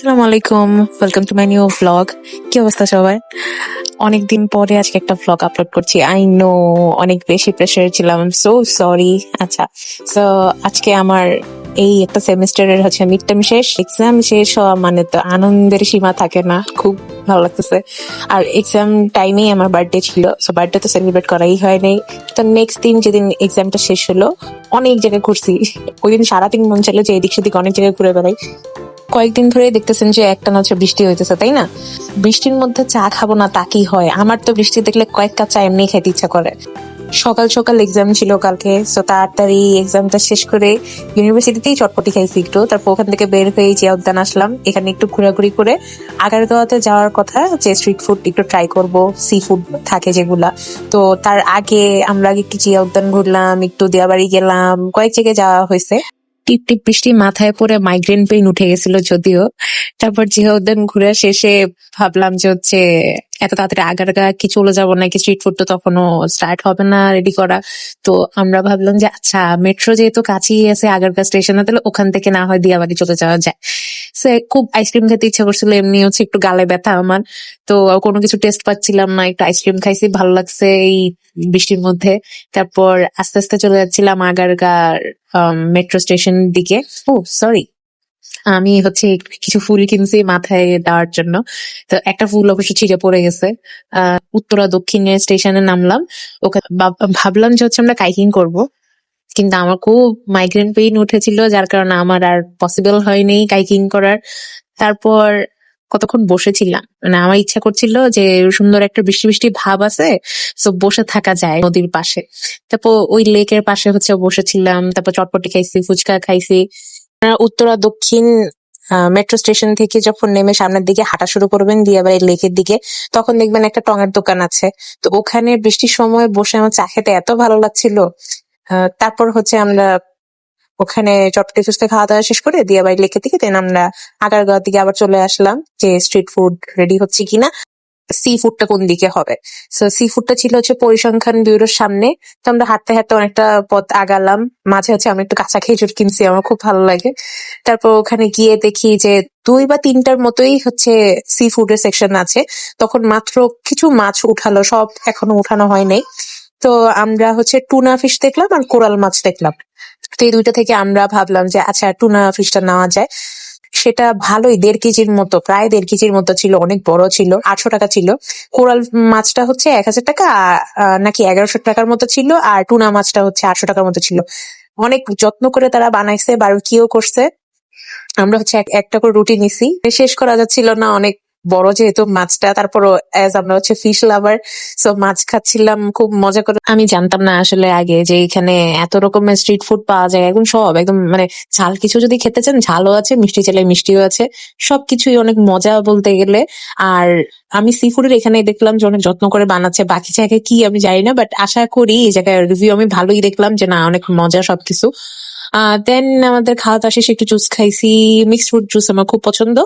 আসসালামু আলাইকুম, welcome to my new vlog. কি অবস্থা সবাই? অনেকদিন পরে আজকে একটা ভ্লগ আপলোড করছি। আই নো অনেক বেশি প্রেশারে ছিলাম, সো সরি। আচ্ছা, সো আজকে আমার এই একটা সেমিস্টারের মিড টার্ম শেষ, এক্সাম শেষ হওয়া মানে তো আনন্দের সীমা থাকে না। খুব ভালো লাগতেছে। আর এক্সাম টাইমেই আমার বার্থডে ছিল, সো বার্থডে তো সেলিব্রেট করাই হয় নাই। তো নেক্সট দিন যেদিন এক্সামটা শেষ হলো, অনেক জায়গায় ঘুরছি। ওই দিন সারাদিন মন চাইলো যে এদিক সেদিক অনেক জায়গায় ঘুরে বেড়াই। কয়েকদিন ধরে দেখতেছেন যে একটানা বৃষ্টি হইতেছে, তাই না? বৃষ্টির মধ্যে চা খাবো না তা কি হয়? আমার তো বৃষ্টি দেখলে কয়েক কাপ চা এমনি খেতে ইচ্ছা করে। সকাল সকাল এক্সাম ছিল কালকে, সো তাড়াতাড়ি এক্সামটা শেষ করে ইউনিভার্সিটিতেই চটপটি খাইছি একটু। তারপর ওখান থেকে বের হয়ে জিয়া উদ্যান আসলাম। এখানে একটু ঘোরাঘুরি করে আগারগাঁওতে যাওয়ার কথা, যে স্ট্রিট ফুড একটু ট্রাই করব, সি ফুড থাকে যেগুলা। তো তার আগে আমরা একটু জিয়া উদ্যান ঘুরলাম, একটু দিয়াবাড়ি গেলাম, কয়েক জায়গায় যাওয়া হয়েছে। টিপ টিপ বৃষ্টি মাথায় পড়ে মাইগ্রেন পেইন উঠে গেছিল যদিও। তারপর জিয়া উদ্যান ঘুরে শেষে ভাবলাম যে এত তাড়াতাড়ি আগারগা কি চলে যাবো নাকি, স্ট্রিট ফুড তো তখনও স্টার্ট হবে না রেডি করা। তো আমরা ভাবলাম যে আচ্ছা, মেট্রো যেহেতু কাছেই আছে আগারগা স্টেশনে, তাহলে ওখান থেকে না হয় দিয়াবাড়ি চলে যাওয়া যায়। সে খুব আইসক্রিম খেতে ইচ্ছা করছিল, এমনি একটু গালে ব্যথা আমার। তো কোনো কিছু টেস্ট পাচ্ছিলাম না, একটু আইসক্রিম খাইছি, ভালো লাগছে এই বৃষ্টির মধ্যে। তারপর আস্তে আস্তে চলে যাচ্ছিলাম আগারগার মেট্রো স্টেশন দিকে। ও সরি, আমি কিছু ফুল কিনছি মাথায় দেওয়ার জন্য। তো একটা ফুল অবশ্য ছিঁড়ে পড়ে গেছে। উত্তরা দক্ষিণের স্টেশনে নামলাম। ওখানে ভাবলাম যে আমরা কাইকিং করব, কিন্তু আমার খুব মাইগ্রেন পেইন উঠেছিল, যার কারণে আমার আর পসিবল হয়নি কাইকিং করার। তারপর কতক্ষণ বসেছিলাম, মানে আমার ইচ্ছা করছিল যে সুন্দর একটা বৃষ্টি বৃষ্টি ভাব আছে, তো বসে থাকা যায় নদীর পাশে। তারপর ওই লেকের পাশে বসেছিলাম, তারপর চটপটি খাইছি, ফুচকা খাইছি। উত্তরা দক্ষিণ মেট্রো স্টেশন থেকে যখন নেমে সামনের দিকে হাঁটা শুরু করবেন দিয়াবাড়ি লেকের দিকে, তখন দেখবেন একটা টঙের দোকান আছে। তো ওখানে বৃষ্টির সময় বসে আমার চা খেতে এত ভালো লাগছিল। তারপর আমরা ওখানে চটপটি ফুচকা খাওয়া দাওয়া শেষ করে দিয়াবাড়ি লেকের দিকে দেন আমরা আগারগাঁওর দিকে আবার চলে আসলাম, যে স্ট্রিট ফুড রেডি হচ্ছে কিনা, সি ফুডটা কোন দিকে হবে। সো সি ফুডটা ছিল পরিসংখ্যান ব্যুরোর সামনে। তো আমরা হাঁটতে হাঁটতে অনেকটা পথ আগালাম। মাঝে আমি একটু কাঁচা খেজুর কিনছি, আমার খুব ভালো লাগে। তারপর ওখানে গিয়ে দেখি যে 2 বা 3টার মতোই সি ফুডের সেকশন আছে। তখন মাত্র কিছু মাছ উঠালো, সব এখনো উঠানো হয় নাই। তো আমরা টুনা ফিশ দেখলাম আর কোরাল মাছ দেখলাম। তো এই দুইটা থেকে আমরা ভাবলাম যে আচ্ছা, টুনা ফিশটা নেওয়া যায়। সেটা ভালোই, 1.5 কেজির মতো, প্রায় 1.5 কেজির মতো ছিল, অনেক বড় ছিল, 800 টাকা ছিল। কোরাল মাছটা 1000 টাকা, নাকি 1100 টাকার মতো ছিল, আর টুনা মাছটা 800 টাকার মতো ছিল। অনেক যত্ন করে তারা বানাইছে, বারবিকিউ করছে। আমরা একটা করে রুটি নিছি, শেষ করা যাচ্ছিল না, অনেক বড় যেহেতু মাছটা। তারপরও আমরা ফিশ লাভার, সো মাছ খাচ্ছিলাম খুব মজা করে। আমি জানতাম না আসলে আগে যে এখানে এত রকমের স্ট্রিট ফুড পাওয়া যায়। এখন সব একদম মানে ঝাল কিছু যদি খেতে চান ঝালও আছে, মিষ্টি চাইলে মিষ্টিও আছে, সবকিছুই অনেক মজা বলতে গেলে। আর আমি সি ফুডের এখানে দেখলাম যে অনেক যত্ন করে বানাচ্ছে, বাকি জায়গায় কি আমি জানি না, বাট আশা করি এই জায়গায় রিভিউ আমি ভালোই দেখলাম যে না, অনেক মজা সবকিছু। দেন আমাদের খাওয়া দাওয়া শেষে একটু জুস খাইছি, মিক্সড ফ্রুট জুস আমার খুব পছন্দ।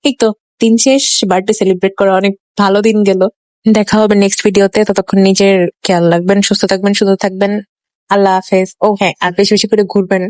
এই তো, দিন শেষ, বার্থডে সেলিব্রেট করা অনেক ভালো দিন গেল। দেখা হবে নেক্সট ভিডিওতে, ততক্ষণ নিজের খেয়াল রাখবেন, সুস্থ থাকবেন, সুন্দর থাকবেন। আল্লাহ হাফেজ। ও হ্যাঁ, আর বেশি বেশি করে ঘুরবেন।